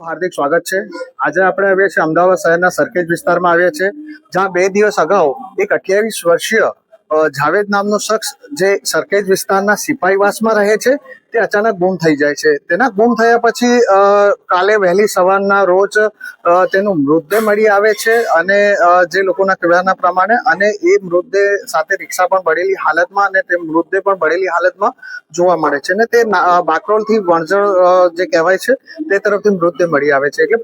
હાર્દિક સ્વાગત છે। આજે આપણે આવીએ છીએ અમદાવાદ શહેરના સરખેજ વિસ્તારમાં આવીએ છીએ, જ્યાં 2 દિવસ અગાઉ એક 28 વર્ષીય જાવેદ નામનો શખ્સ જે સરખેજ વિસ્તારના સિપાહીવાસમાં રહે છે તે અચાનક ગુમ થઈ જાય છે। તેના ગુમ થયા પછી કાલે વહેલી સવારના રોજ તેનું મૃતદેહ મળી આવે છે અને જે લોકોના કહેવાના પ્રમાણે અને એ મૃતદેહ સાથે રિક્ષા પણ પડેલી હાલતમાં અને તે મૃતદેહ પણ પડેલી હાલતમાં જોવા મળે છે અને તે બાકરોલથી વણઝર જે કહેવાય છે તે તરફથી મૃતદેહ મળી આવે છે। એટલે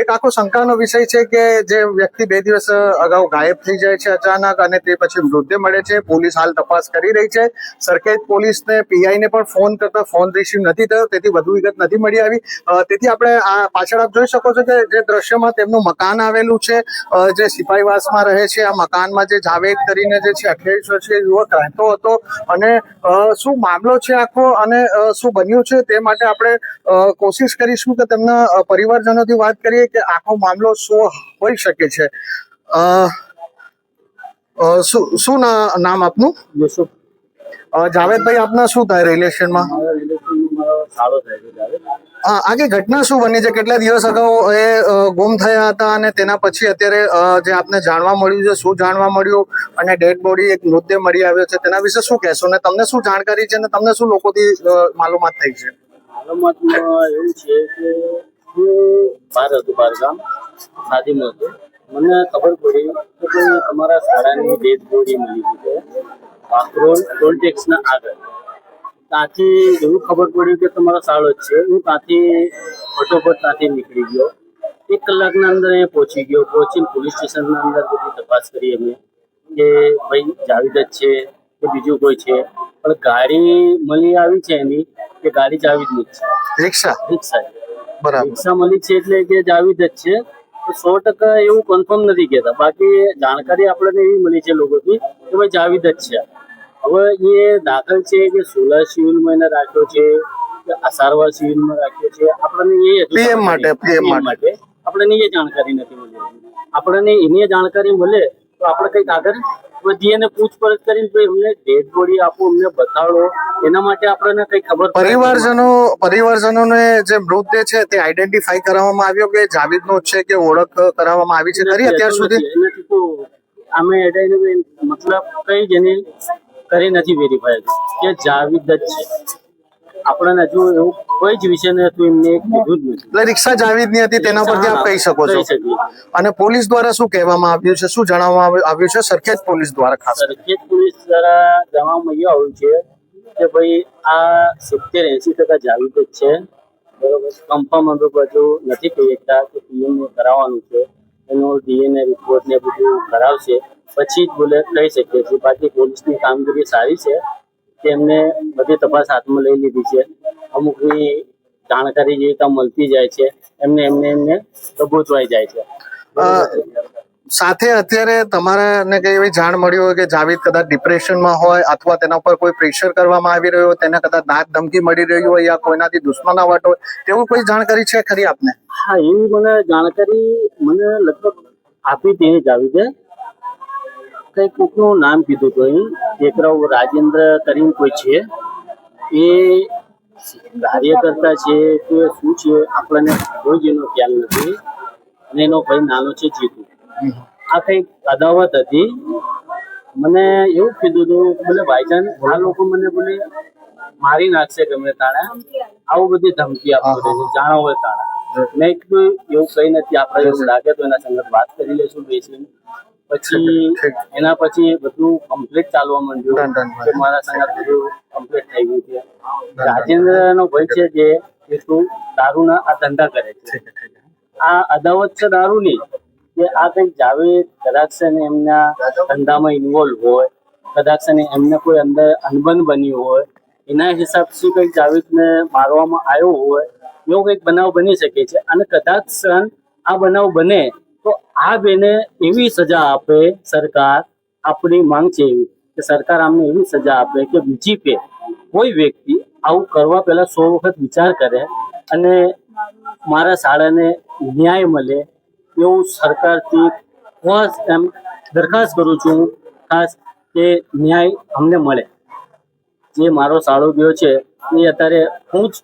એક આખો શંકાનો વિષય છે કે જે વ્યક્તિ 2 દિવસ અગાઉ ગાયબ થઈ જાય છે અચાનક અને તે પછી મૃતદેહ મળે છે। પોલીસ હાલ તપાસ કરી રહી છે। સરખેજ પોલીસને પીઆઈને પણ ફોન કરતા ફોન રિસીવ નથી થયો, તેથી વધુ વિગત નથી મળી આવી। તેથી આપણે આ પાછળ આપ જોઈ શકો છો કે જે દ્રશ્યમાં તેમનું મકાન આવેલું છે, જે સિપાહીવાસમાં રહે છે। આ મકાનમાં જે જાવેદ કરીને જે છે 28 વર્ષીય યુવક રહેતો હતો અને શું મામલો છે આખો અને શું બન્યું છે તે માટે આપણે કોશિશ કરીશું કે તેમના પરિવારજનોથી વાત કરીએ કે આખો મામલો શું હોઈ શકે છે। શું નામ આપનું? યુસુફ। જાવેદભાઈ, આપના શું થાય રિલેશનમાં? સારો થાય છે જાવેદ। આખી ઘટના શું બની છે? કેટલા દિવસ અગાઉ એ ગુમ થયા હતા અને તેના પછી અત્યારે જે આપને જાણવા મળ્યું છે, શું જાણવા મળ્યું અને ડેડ બોડી એક મૃતદેહ મળી આવ્યો છે, તેના વિશે શું કહેશો ને તમને શું જાણકારી છે અને તમને શું લોકોથી માલુમાત થઈ છે? માલુમાતમાં એવું છે કે હું બહાર હતું, બહારગામ શાદીમાં હતો। મને ખબર પડી કે ભાઈ તમારા શાળાની ડેડ બોડી મળી છે વાકરોલ ટોલ ટેક્સના આગળ। ત્યાંથી એવું ખબર પડી કે તમારો શાળો જ છે। હું ત્યાંથી ફટોફટ ત્યાંથી નીકળી ગયો। 1 કલાકના અંદર એ પહોંચી ગયો। પહોંચીને પોલીસ સ્ટેશનના અંદર બધી તપાસ કરી અમે કે ભાઈ જાવેદ જ છે કે બીજું કોઈ છે, પણ ગાડી મળી આવી છે એની કે ગાડી જાવેદની જ છે। રિક્ષા બરાબર રિક્ષા મળી છે એટલે કે જાવેદ જ છે, તો 100% એવું કન્ફર્મ નથી કહેતા। બાકી જાણકારી આપણને એવી મળી છે લોકોથી કે ભાઈ જાવેદ જ છે। હવે એ દાખલ છે કે સોલા સિવિલમાં એને રાખ્યો છે કે અસારવા સિવિલમાં રાખ્યો છે, આપણને એ પીએમ માટે આપણને એ જાણકારી નથી મળી। આપણને એની જાણકારી મળે તો આપણે કંઈક આગળ વધીએ ને પૂછપરછ કરીને તો એમને ડેડ બોડી આપો, અમને બતાડો, એના માટે આપણને કઈ ખબર પરિવારજનોને જે મૃતદેહ છે તે આઈડેન્ટિફાઈ કરવામાં આવ્યો કે જાવેદનો છે કે ઓળખ કરવામાં આવી છે ખરી અત્યાર સુધી? એનાથી તો અમે મતલબ કઈ જ એની કરી નથી વેરીફાઈ કે જાવેદ જ છે। આપણને હજુ એવું કોઈ જ વિષય હતું એમને કીધું જ નથી। એટલે રિક્ષા જાવેદની હતી તેના પરથી આપ કહી શકો છો? અને પોલીસ દ્વારા શું કહેવામાં આવ્યું છે, શું જણાવવામાં આવ્યું છે સરખેજ પોલીસ દ્વારા? ખાસ સરખેજ પોલીસ દ્વારા જણાવવામાં આવ્યું છે કે ભાઈ આ 70-80% જાવેદ જ છે, બરોબર। કન્ફર્મ અમે બધું નથી કહી શકતા કે પીએમ કરાવવાનું છે, એનું ડીએનએ રિપોર્ટ ને બધું કરાવશે પછી જ બોલે કહી શકીએ છીએ। બાકી પોલીસની કામગીરી સારી છે કે એમને બધી તપાસ હાથમાં લઈ લીધી છે। અમુકની જાણકારી જેવી રીતે મળતી જાય છે, એમને પ્રભુત્વાઈ જાય છે। સાથે અત્યારે તમારાને કઈ એવી જાણ મળી હોય કે જાવેદ કદાચ ડિપ્રેશનમાં હોય અથવા તેના ઉપર કોઈ પ્રેશર કરવામાં આવી રહ્યો હોય, તેને કદાચ દાંત ધમકી મળી રહી હોય યા કોઈનાથી દુશ્મનાવટ હોય, તેવું કોઈ જાણકારી છે ખરી આપને? હા, એવી મને જાણકારી મને લગભગ આપી હતી જાવેદે। કઈ કોકનું નામ કીધું હતું, દીકરાઓ રાજેન્દ્ર કરીને કોઈ છે, એ કાર્યકર્તા છે કે શું છે આપણને કોઈ જ એનો ખ્યાલ નથી। અને એનો ભાઈ નાનો છે જીતુ। આ કઈક અદાવત હતી। મને એવું કીધું હતું બોલે ભાઈજાન આ લોકો મને બોલે મારી નાખશે ગમે તાણે, આવું બધી ધમકી આપતો રહે છે જાણો હોય તાણે। મેં કીધું એવું કઈ નથી, આપણે એવું લાગે તો એના સંગત વાત કરી લેશું બેસીને। પછી એના પછી બધું કમ્પ્લીટ ચાલવા માંડ્યું કે મારા સંગત બધું કમ્પ્લીટ થઈ ગયું છે। રાજેન્દ્ર નો ભાઈ છે જે દારૂના આ ધંધા કરે છે। આ અદાવત છે દારૂની કે આ કઈક જાવેદ કદાચ છે ને એમના ધંધામાં ઇન્વોલ્વ હોય, કદાચ છે ને એમને કોઈ અંદર અનબન બન્યું હોય, એના હિસાબથી કઈક જાવેદને મારવામાં આવ્યો હોય, એવો કઈક બનાવ બની શકે છે। અને કદાચ આ બનાવ બને તો આ બેને એવી સજા આપે સરકાર। આપણી માંગ છે એવી કે સરકાર આમને એવી સજા આપે કે બીજી ફેર કોઈ વ્યક્તિ આવું કરવા પહેલા 100 વખત વિચાર કરે અને મારા શાળાને ન્યાય મળે એવું સરકારથી ખાસ એમ દરખાસ્ત કરું છું ખાસ કે ન્યાય અમને મળે। જે મારો શાળો ગયો છે એ અત્યારે હું જ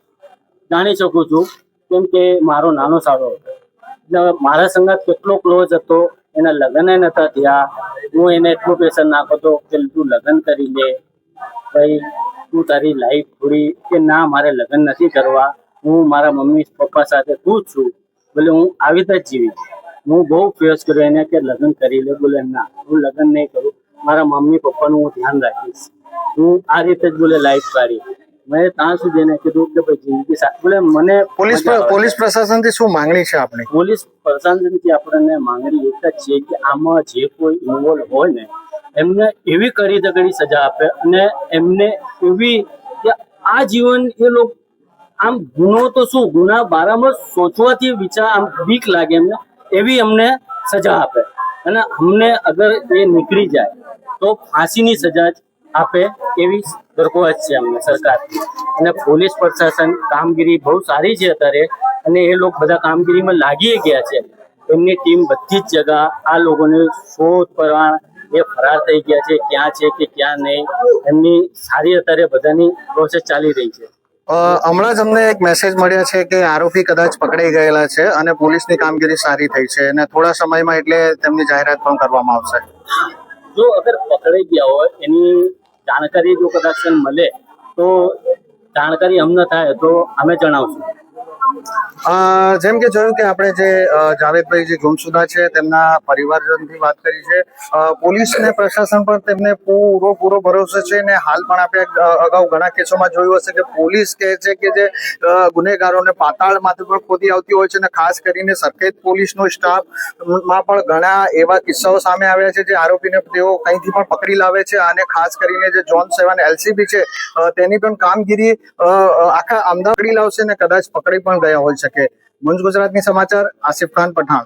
જાણી શકું છું કેમ કે મારો નાનો સાળો હતો એટલે મારા સંગાત કેટલો ક્લોઝ હતો, એના લગ્ન નતા થયા, હું એને એટલું પ્રેશર નાખતો કે તું લગ્ન કરી લે ભાઈ, તું તારી લાઈફ થોડી, કે ના મારે લગ્ન નથી કરવા, હું મારા મમ્મી પપ્પા સાથે ખુશ છું, બોલે હું આવી રીતે જ જીવીશ. હું બહુ ફેસ કર્યો એને કે લગ્ન કરી લે, બોલે ના હું લગ્ન નહીં કરું, મારા મમ્મી પપ્પાનું હું ધ્યાન રાખીશ. હું આ રીતે જ બોલે લાઈફ કાઢી. મેં ત્યાં સુધી એને કીધું કે ભાઈ જિંદગી સાથે બોલે મને પોલીસ પ્રશાસનથી શું માંગણી છે આપણી? પોલીસ પ્રશાસનથી આપણને માંગણી એક જ છે કે આમાં જે કોઈ ઇન્વોલ્વ હોય ને એમને એવી કરી તગડી સજા આપે, અને એમને એવી કે આ જીવન એ લોકો આમ ગુનો તો શું, ગુના બારામાં સોચવાથી વિચાર આમ બીક લાગે એમને, એવી અમને સજા આપે. અને અમને અગર એ નીકળી જાય તો ફાંસીની સજા જ આપે એવી દરખાસ્ત છે અમને સરકારથી. અને પોલીસ પ્રશાસન કામગીરી બહુ સારી છે અત્યારે, અને એ લોકો બધા કામગીરીમાં લાગી ગયા છે. એમની ટીમ બધી જ જગા આ લોકોને શોધ કરવા, એ ફરાર થઈ ગયા છે, ક્યાં છે કે ક્યાં નહીં, એમની સારી અત્યારે બધાની પ્રોસેસ ચાલી રહી છે. હમણાં જ અમને એક મેસેજ મળ્યા છે કે આરોપી કદાચ પકડાઈ ગયેલા છે અને પોલીસની કામગીરી સારી થઈ છે અને થોડા સમયમાં એટલે તેમની જાહેરાત પણ કરવામાં આવશે. જો અગર પકડાઈ ગયા હોય એની જાણકારી જો કદાચ મળે તો જાણકારી અમને થાય તો અમે જણાવશું. જેમ કે જોયું કે આપણે જે જાવેદભાઈ જે ગુમશુદા છે તેમના પરિવારજનથી વાત કરી છે, પોલીસ ને પ્રશાસન પર તેમને પૂરો ભરોસો છે ને હાલ પણ આપણે અગાઉ ઘણા કેસોમાં જોયું હશે કે પોલીસ કહે છે કે જે ગુનેગારોને પાતાળમાંથી પણ ખોદી આવતી હોય છે, અને ખાસ કરીને સરખેજ પોલીસનો સ્ટાફમાં પણ ઘણા એવા કિસ્સાઓ સામે આવ્યા છે જે આરોપીને તેઓ કંઈથી પણ પકડી લાવે છે, અને ખાસ કરીને જે ઝોન 7 LCB છે તેની પણ કામગીરી આખા અમદાવાદ પકડી લાવશે ને કદાચ પકડી પણ ગયા હોઈ શકે. મુંજ ગુજરાતની સમાચાર, આસિફ ખાન પઠાણ.